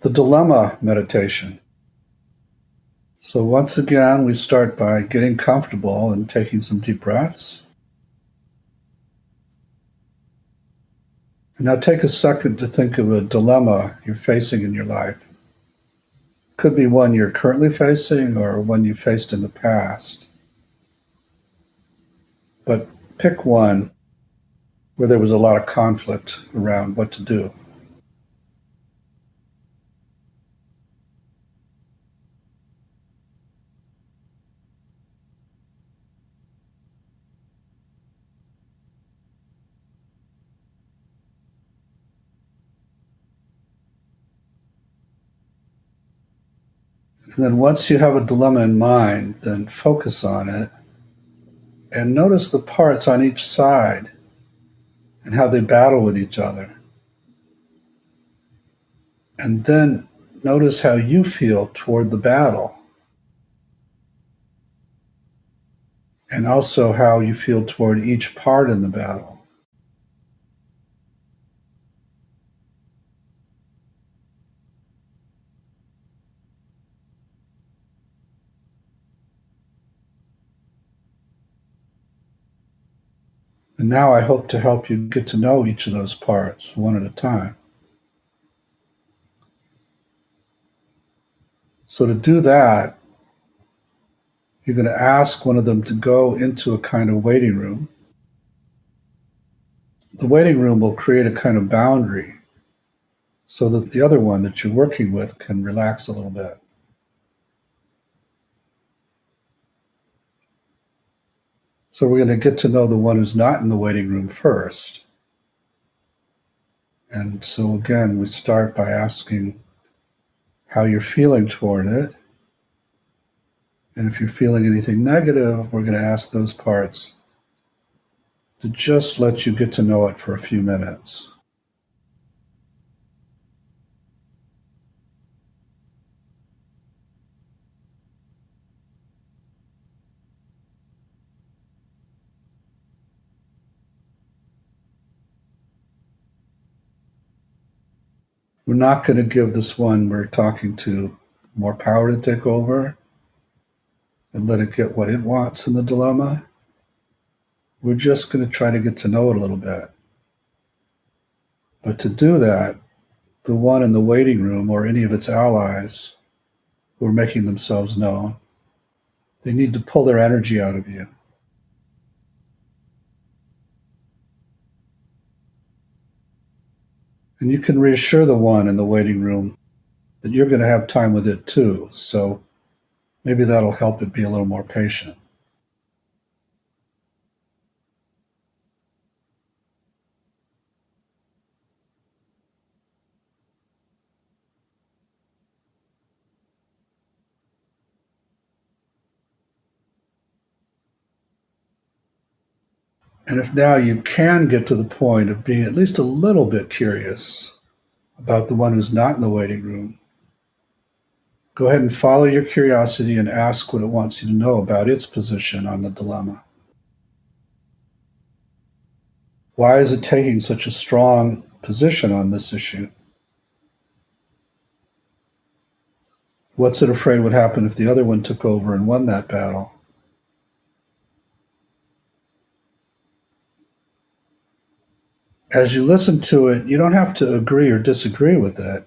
The dilemma meditation. So, once again, we start by getting comfortable and taking some deep breaths. And now take a second to think of a dilemma you're facing in your life. Could be one you're currently facing or one you faced in the past. But pick one where there was a lot of conflict around what to do. And then once you have a dilemma in mind, then focus on it and notice the parts on each side and how they battle with each other. And then notice how you feel toward the battle, and also how you feel toward each part in the battle. And now I hope to help you get to know each of those parts one at a time. So to do that, you're going to ask one of them to go into a kind of waiting room. The waiting room will create a kind of boundary so that the other one that you're working with can relax a little bit. So we're going to get to know the one who's not in the waiting room first. And so again, we start by asking how you're feeling toward it. And if you're feeling anything negative, we're going to ask those parts to just let you get to know it for a few minutes. We're not going to give this one we're talking to more power to take over and let it get what it wants in the dilemma. We're just going to try to get to know it a little bit. But to do that, the one in the waiting room or any of its allies who are making themselves known, they need to pull their energy out of you. And you can reassure the one in the waiting room that you're going to have time with it too. So maybe that'll help it be a little more patient. And if now you can get to the point of being at least a little bit curious about the one who's not in the waiting room, go ahead and follow your curiosity and ask what it wants you to know about its position on the dilemma. Why is it taking such a strong position on this issue? What's it afraid would happen if the other one took over and won that battle? As you listen to it, you don't have to agree or disagree with it.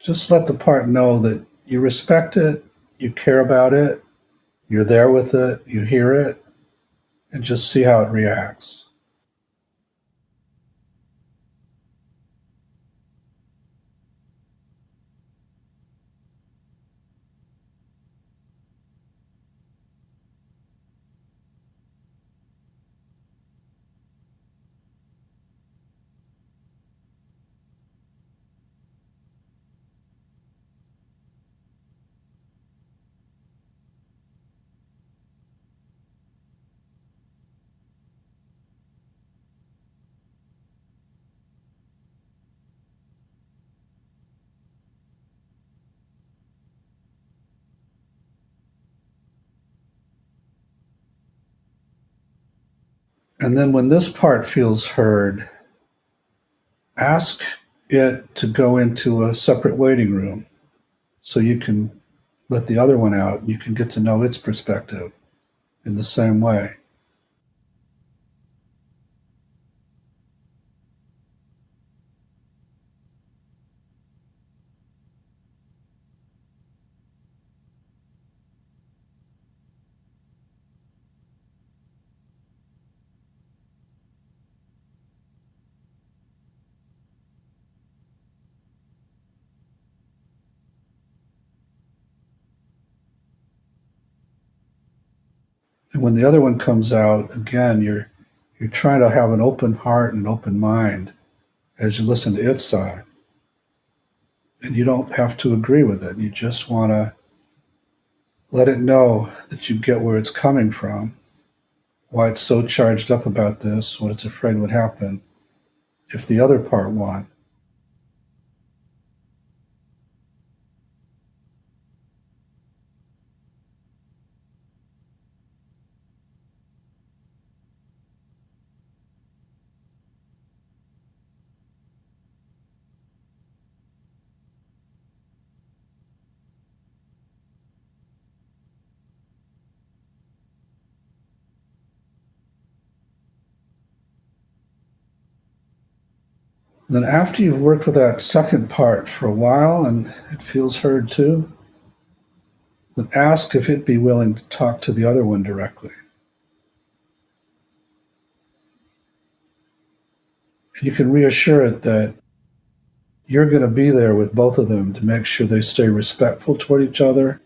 Just let the part know that you respect it, you care about it, you're there with it, you hear it, and just see how it reacts. And then when this part feels heard, ask it to go into a separate waiting room so you can let the other one out and you can get to know its perspective in the same way. And when the other one comes out, again, you're trying to have an open heart and open mind as you listen to its side. And you don't have to agree with it. You just want to let it know that you get where it's coming from, why it's so charged up about this, what it's afraid would happen if the other part won. Then, after you've worked with that second part for a while and it feels heard too, then ask if it'd be willing to talk to the other one directly. And you can reassure it that you're going to be there with both of them to make sure they stay respectful toward each other.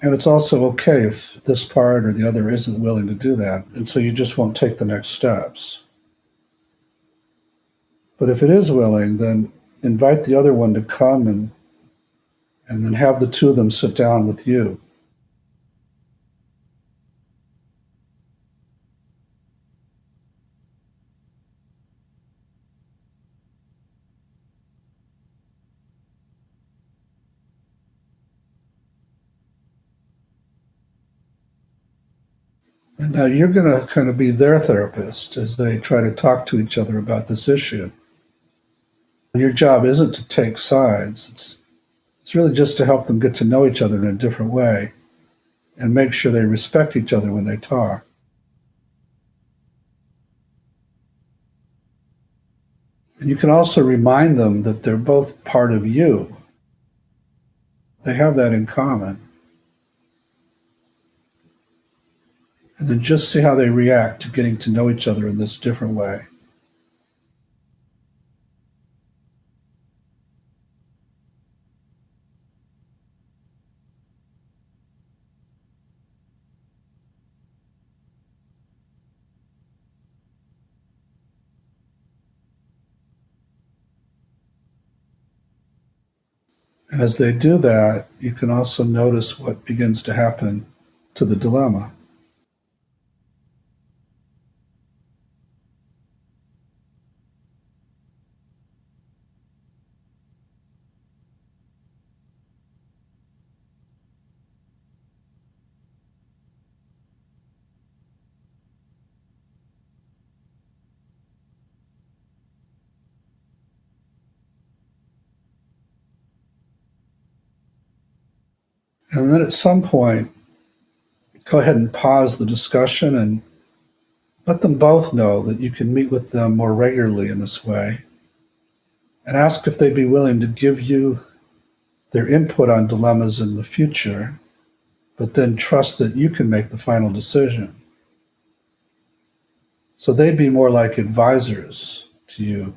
And it's also okay if this part or the other isn't willing to do that. And so you just won't take the next steps. But if it is willing, then invite the other one to come and then have the two of them sit down with you. And now you're going to kind of be their therapist as they try to talk to each other about this issue. Your job isn't to take sides. It's really just to help them get to know each other in a different way and make sure they respect each other when they talk. And you can also remind them that they're both part of you. They have that in common. And then just see how they react to getting to know each other in this different way. And as they do that, you can also notice what begins to happen to the dilemma. And then at some point, go ahead and pause the discussion and let them both know that you can meet with them more regularly in this way and ask if they'd be willing to give you their input on dilemmas in the future, but then trust that you can make the final decision. So they'd be more like advisors to you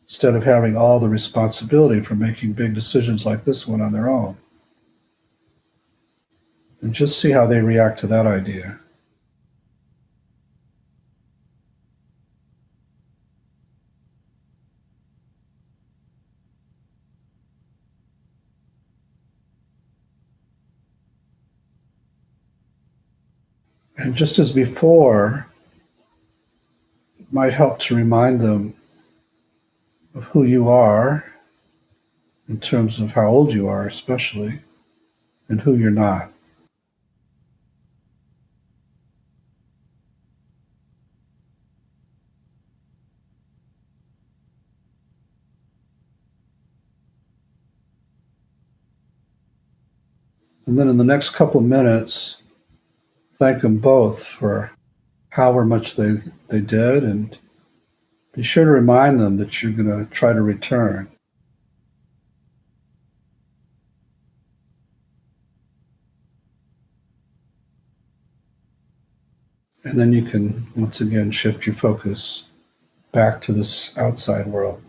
instead of having all the responsibility for making big decisions like this one on their own. And just see how they react to that idea. And just as before, it might help to remind them of who you are in terms of how old you are, especially, and who you're not. And then in the next couple of minutes, thank them both for however much they did, and be sure to remind them that you're going to try to return. And then you can once again shift your focus back to this outside world.